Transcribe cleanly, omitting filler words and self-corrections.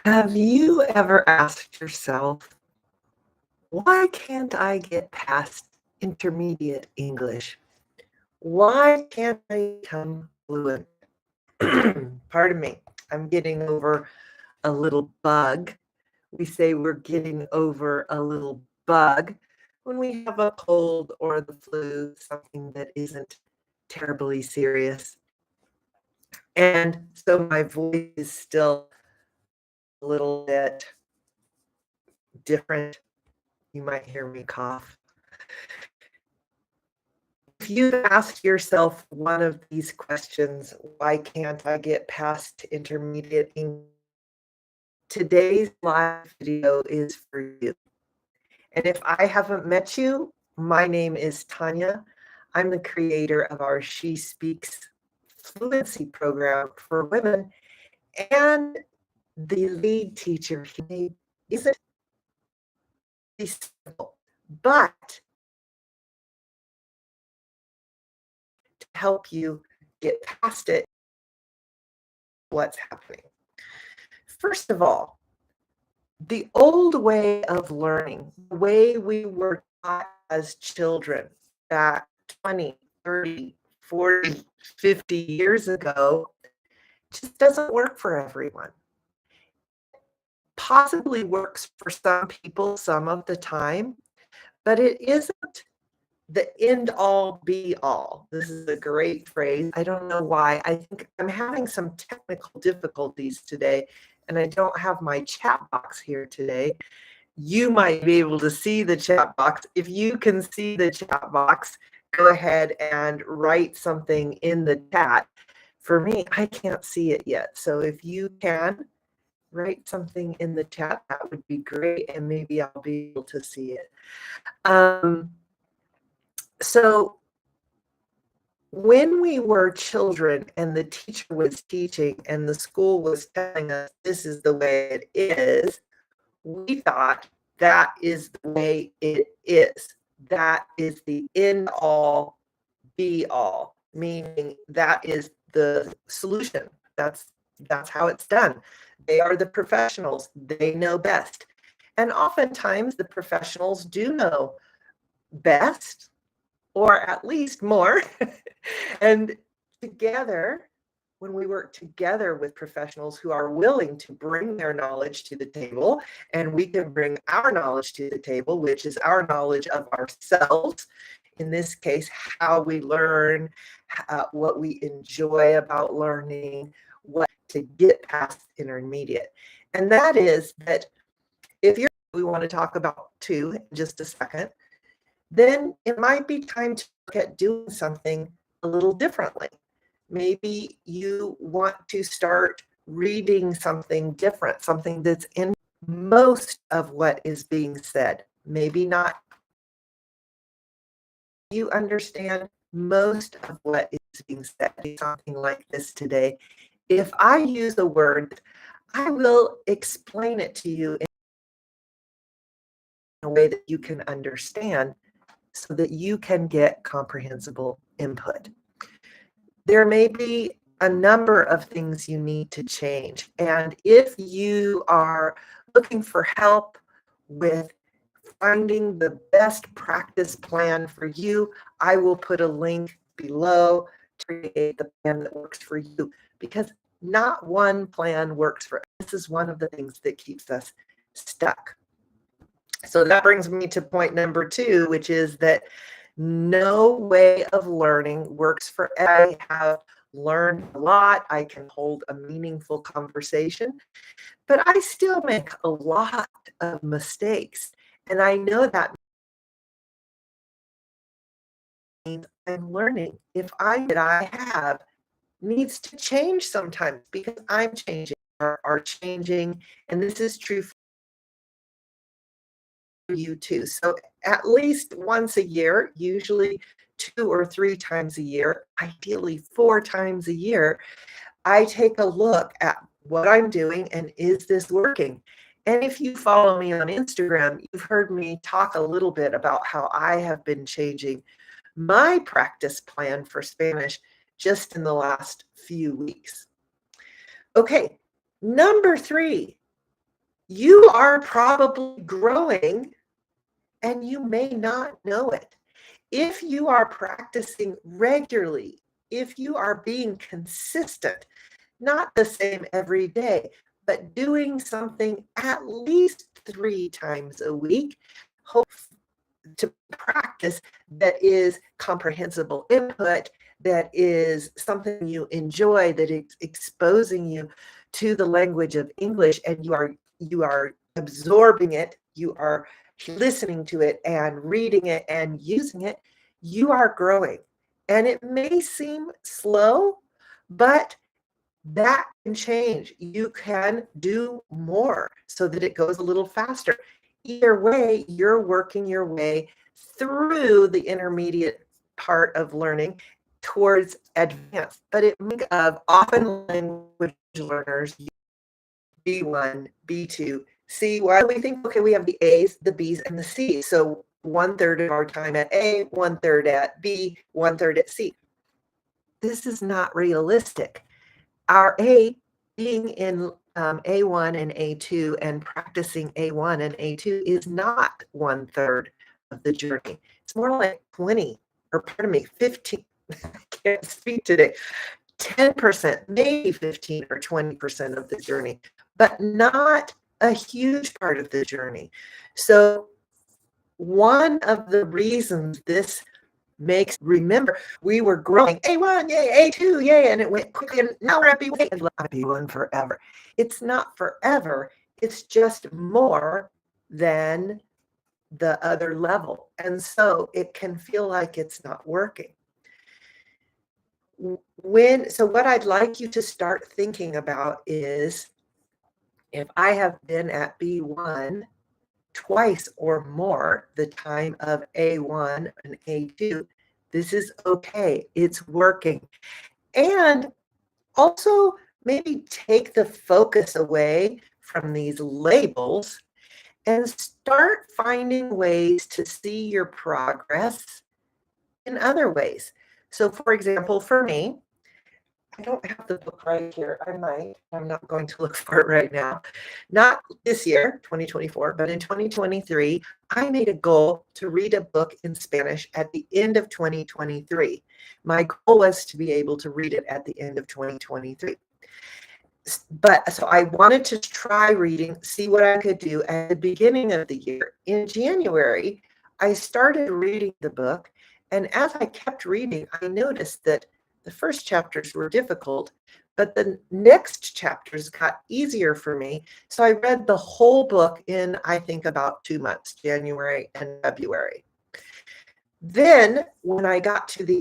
Have you ever asked yourself, why can't I get past intermediate English? Why can't I become fluent? Pardon me, I'm getting over a little bug. We say we're getting over a little bug when we have a cold or the flu, something that isn't terribly serious. And so my voice is still a little bit different. You might hear me cough. If you've asked yourself one of these questions, why can't I get past intermediate English? Today's live video is for you. And if I haven't met you, my name is Tanya. I'm the creator of our She Speaks Fluency program for women and the lead teacher. He isn't simple, but to help you get past it, what's happening. First of all, the old way of learning, the way we were taught as children back 20, 30, 40, 50 years ago, just doesn't work for everyone. Possibly works for some people some of the time, but it isn't the end all be all. This is a great phrase. I don't know why. I think I'm having some technical difficulties today, and I don't have my chat box here today. You might be able to see the chat box. If you can see the chat box, go ahead and write something in the chat. For me, I can't see it yet. So if you can write something in the chat, that would be great, and maybe I'll be able to see it. So when we were children and the teacher was teaching and the school was telling us this is the way it is, we thought that is the way it is. That is the end all be all, meaning that is the solution. That's how it's done. They are the professionals. They know best. And oftentimes the professionals do know best, or at least more. And together, when we work together with professionals who are willing to bring their knowledge to the table, and we can bring our knowledge to the table, which is our knowledge of ourselves, in this case, how we learn, what we enjoy about learning, what to get past intermediate. And that is that if you're, we want to talk about too in just a second, then it might be time to look at doing something a little differently. Maybe you want to start reading something different, something that's in most of what is being said. Maybe not. You understand most of what is being said. Something like this today. If I use a word, I will explain it to you in a way that you can understand so that you can get comprehensible input. There may be a number of things you need to change. And if you are looking for help with finding the best practice plan for you, I will put a link below to create the plan that works for you, because not one plan works for us. This is one of the things that keeps us stuck. So that brings me to point number 2, which is that no way of learning works for everyone. I have learned a lot. I can hold a meaningful conversation, but I still make a lot of mistakes. And I know that means I'm learning. If that I have needs to change sometimes because I'm changing, are changing, and this is true for you too. So at least once a year, usually 2 or 3 times a year, ideally 4 times a year, I take a look at what I'm doing and is this working? And if you follow me on Instagram, you've heard me talk a little bit about how I have been changing my practice plan for Spanish just in the last few weeks. Okay, number 3, you are probably growing and you may not know it. If you are practicing regularly, if you are being consistent, not the same every day, but doing something at least 3 times a week, hope to practice that is comprehensible input, that is something you enjoy, that is exposing you to the language of English, and you are absorbing it, you are listening to it and reading it and using it, you are growing. And it may seem slow, but that can change. You can do more so that it goes a little faster. Either way, you're working your way through the intermediate part of learning towards advanced. But it think of often language learners, B1, B2, C. Why do we think, okay, we have the A's, the B's, and the C's. So 1/3 of our time at A, 1/3 at B, 1/3 at C. This is not realistic. Our A being in A1 and A2 and practicing A1 and A2 is not 1/3 of the journey. It's more like 20, or pardon me, 15. I can't speak today. 10%, maybe 15 or 20% of the journey, but not a huge part of the journey. So one of the reasons this makes, remember, we were growing A1, yay, A2, yay, and it went quickly, and now we're at B1, and we'll be B1 forever. It's not forever, it's just more than the other level. And so it can feel like it's not working. So what I'd like you to start thinking about is, if I have been at B1 twice or more the time of A1 and A2, this is okay. It's working. And also maybe take the focus away from these labels and start finding ways to see your progress in other ways. So for example, for me, I don't have the book right here. I might. I'm not going to look for it right now. Not this year, 2024, but in 2023, I made a goal to read a book in Spanish at the end of 2023. My goal was to be able to read it at the end of 2023. But so I wanted to try reading, see what I could do at the beginning of the year. In January, I started reading the book, and as I kept reading, I noticed that the first chapters were difficult, but the next chapters got easier for me. So I read the whole book in, I think, about 2 months, January and February. Then when I got to the